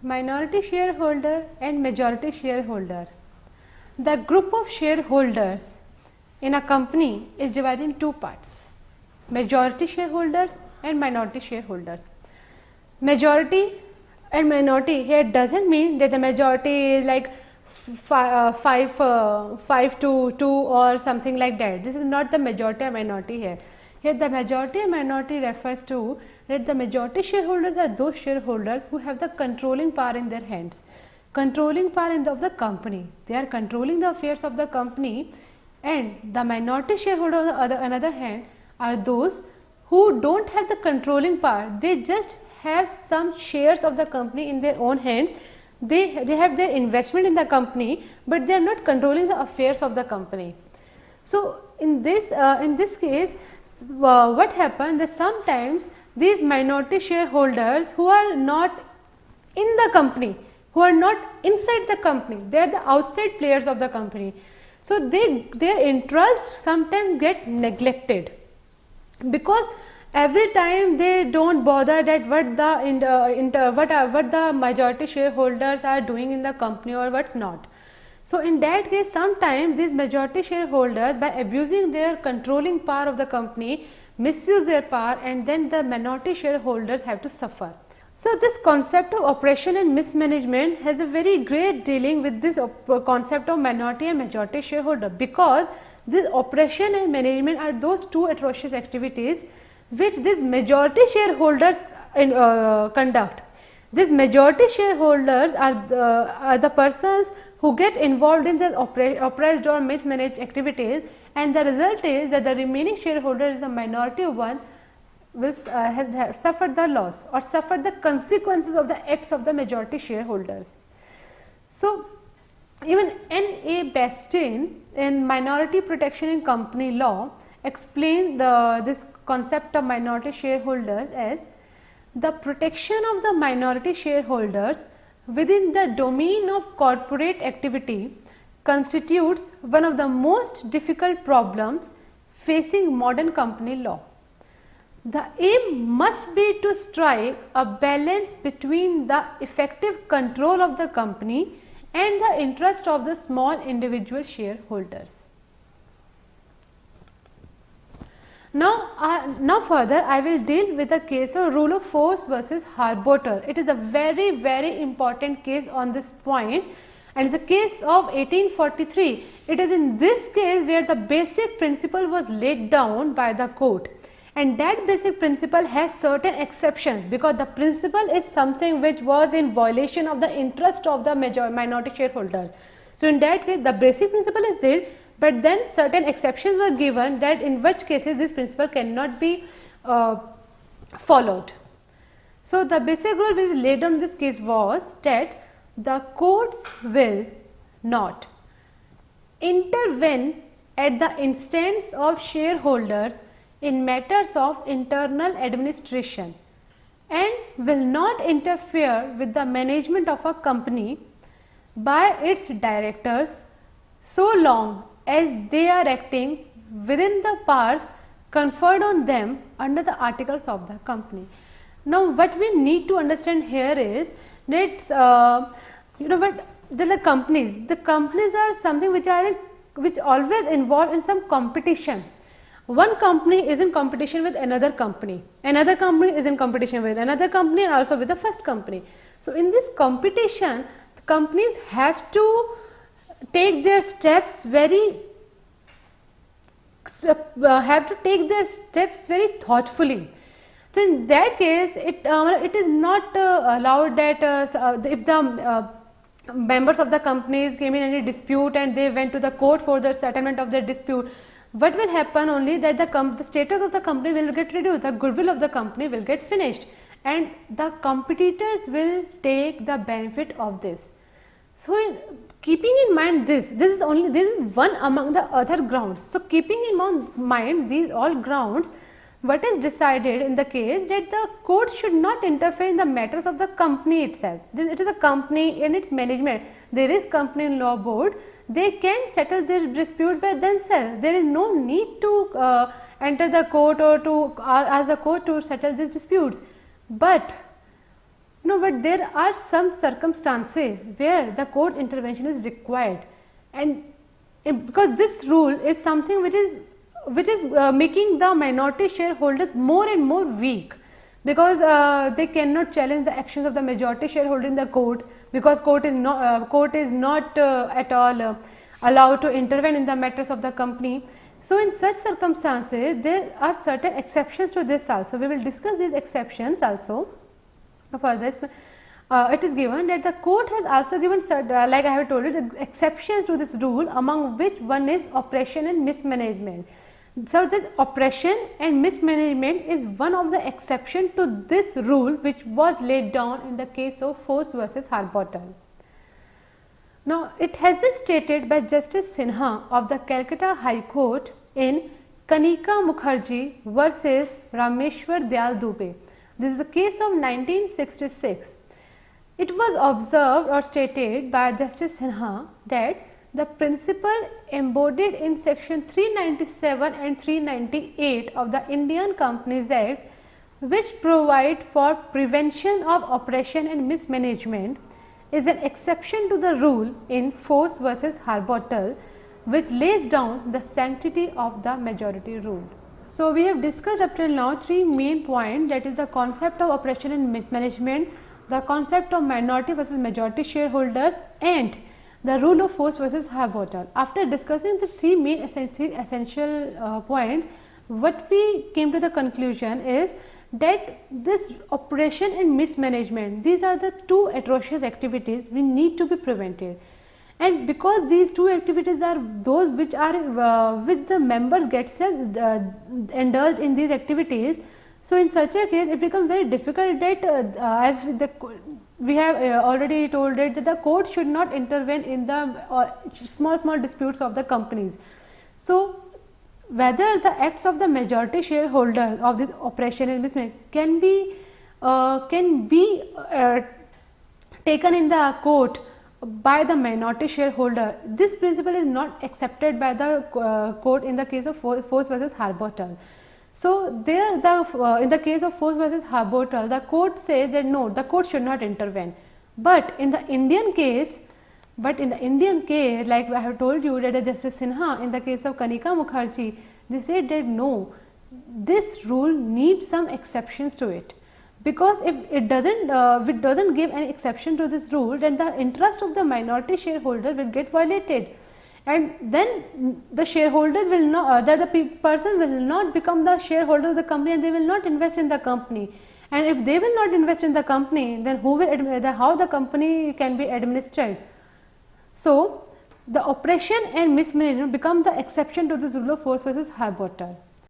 minority shareholder and majority shareholder. The group of shareholders in a company is divided in two parts, majority shareholders and minority shareholders. Majority and minority here does not mean that the majority is like 5 to 2 or something like that. This is not the majority or minority here. Here the majority and minority refers to that the majority shareholders are those shareholders who have the controlling power in their hands, controlling power of the company. They are controlling the affairs of the company, and the minority shareholders on the other hand are those who do not have the controlling power. They just have some shares of the company in their own hands. They have their investment in the company, but they are not controlling the affairs of the company. So, in this case, what happens that sometimes these minority shareholders who are not in the company, who are not inside the company, they are the outside players of the company. So, their interests sometimes get neglected, because every time they do not bother that what the majority shareholders are doing in the company or what is not. So, in that case sometimes these majority shareholders, by abusing their controlling power of the company, misuse their power, and then the minority shareholders have to suffer. So, this concept of operation and mismanagement has a very great dealing with this concept of minority and majority shareholder, because this operation and management are those two atrocious activities which these majority shareholders conduct. These majority shareholders are the persons who get involved in the oppressed or mismanaged activities, and the result is that the remaining shareholder is the minority one will have suffered the loss or suffered the consequences of the acts of the majority shareholders. So, even N.A. Bastian in Minority Protection in Company Law explained this concept of minority shareholders as the protection of the minority shareholders within the domain of corporate activity constitutes one of the most difficult problems facing modern company law. The aim must be to strike a balance between the effective control of the company and the interest of the small individual shareholders. Now further I will deal with the case of rule of force versus Harbotter. It is a very important case on this point, and the case of 1843. It is in this case where the basic principle was laid down by the court, and that basic principle has certain exceptions, because the principle is something which was in violation of the interest of the minority shareholders. So, in that case the basic principle is there, but then certain exceptions were given, that in which cases this principle cannot be followed. So, the basic rule which is laid down in this case was that the courts will not intervene at the instance of shareholders in matters of internal administration, and will not interfere with the management of a company by its directors so long as they are acting within the powers conferred on them under the articles of the company. Now, what we need to understand here is that the companies are something which always involve in some competition. One company is in competition with another company is in competition with another company, and also with the first company. So, in this competition, the companies have to take their steps very thoughtfully. So, in that case it is not allowed that if the members of the companies came in any dispute and they went to the court for the settlement of their dispute, what will happen only that the status of the company will get reduced, the goodwill of the company will get finished, and the competitors will take the benefit of this. So, keeping in mind this is one among the other grounds. So, keeping in mind these all grounds, what is decided in the case that the court should not interfere in the matters of the company itself. It is a company and its management. There is company law board. They can settle their disputes by themselves. There is no need to enter the court or to ask the court to settle these disputes. But No, but there are some circumstances where the court's intervention is required, and because this rule is something which is making the minority shareholders more and more weak, because they cannot challenge the actions of the majority shareholder in the courts, because court is not at all allowed to intervene in the matters of the company. So, in such circumstances there are certain exceptions to this also. We will discuss these exceptions also. For this, it is given that the court has also given like I have told you, the exceptions to this rule, among which one is oppression and mismanagement. So, the oppression and mismanagement is one of the exception to this rule, which was laid down in the case of Force versus Harbottle. Now, it has been stated by Justice Sinha of the Calcutta High Court in Kanika Mukherjee versus Rameshwar Dayal Dubey. This is a case of 1966. It was observed or stated by Justice Sinha that the principle embodied in section 397 and 398 of the Indian Companies Act, which provide for prevention of oppression and mismanagement, is an exception to the rule in Force versus Harbottle, which lays down the sanctity of the majority rule. So, we have discussed up till now three main points, that is the concept of oppression and mismanagement, the concept of minority versus majority shareholders, and the rule of Force versus Harbottle. After discussing the three main essential points, what we came to the conclusion is that this oppression and mismanagement, these are the two atrocious activities we need to be prevented. And because these two activities are those which are which the members get indulged in these activities, so in such a case it becomes very difficult that as we have already told it, that the court should not intervene in the small disputes of the companies. So, whether the acts of the majority shareholder of the oppression and mismanagement can be taken in the court by the minority shareholder, this principle is not accepted by the court in the case of Force versus Harbottle. So, there in the case of Force versus Harbottle, the court says that no, the court should not intervene. But in the Indian case, like I have told you, that Justice Sinha in the case of Kanika Mukherjee, they said that no, this rule needs some exceptions to it, because if it doesn't give any exception to this rule, then the interest of the minority shareholder will get violated, and then the shareholders will not, the person will not become the shareholder of the company, and they will not invest in the company. And if they will not invest in the company, then how the company can be administered? So, the oppression and mismanagement become the exception to this rule of Force versus Harbottle.